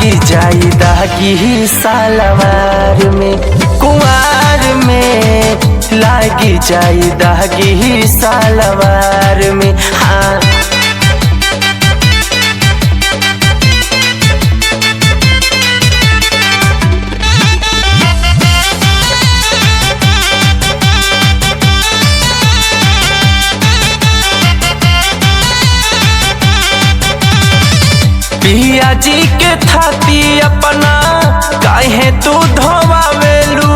लागी जाई दागी सालवार में, कुंवार में लागी जाई दागी सालवार में। हाँ पिया जी के थाती अपना काहे तू धोवावेलू,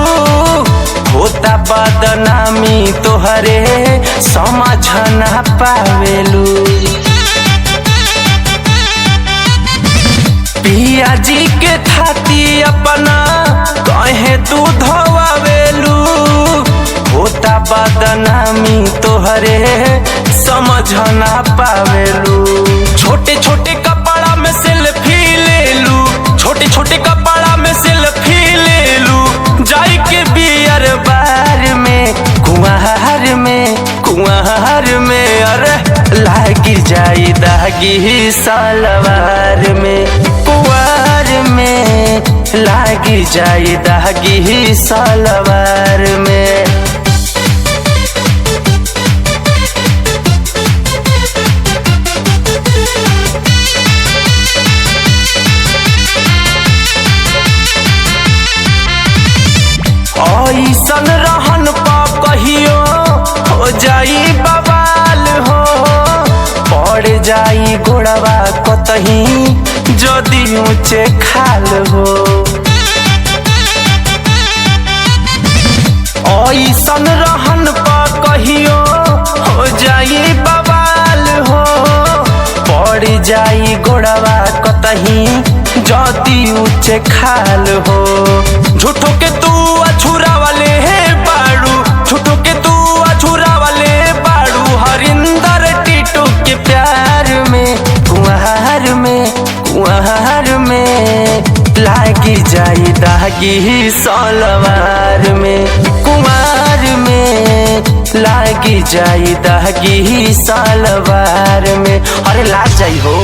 होता बदनामी तोहरे समझ ना पावेलू। पिया जी के थाती अपना काहे तू धोवावेलू, होता बदनामी तोहरे समझ ना पावेलू। छोटे छोटे कपड़ा में सेल्फी ले लू, छोटे छोटे कपड़ा में सेल्फी ले लू, जाई के बियर बार में, कुंवार में अरे लागी जाई दागी सालवार में, कुंवार में लागी जाई दागी सालवार में। ऐसन रहन पा कहियो हो जाई बवाल हो, पड़ जाई गोड़वा कतही जदि ऊंचे खाल हो। ऐसन रहन पा कहियो हो जाई बवाल हो, पड़ जाई गोड़वा कतही जदि ऊंचे खाल हो। झूठो के तू अछूरा वाले है बाड़ू, झूठो के तू अछूरा वाले बाड़ू, हरिंदर टीटू के प्यार में, कुंवार में लागी जाई दागी सालवार में, कुंवार में लागी जाई दागी सालवार में। अरे लाग जाई हो।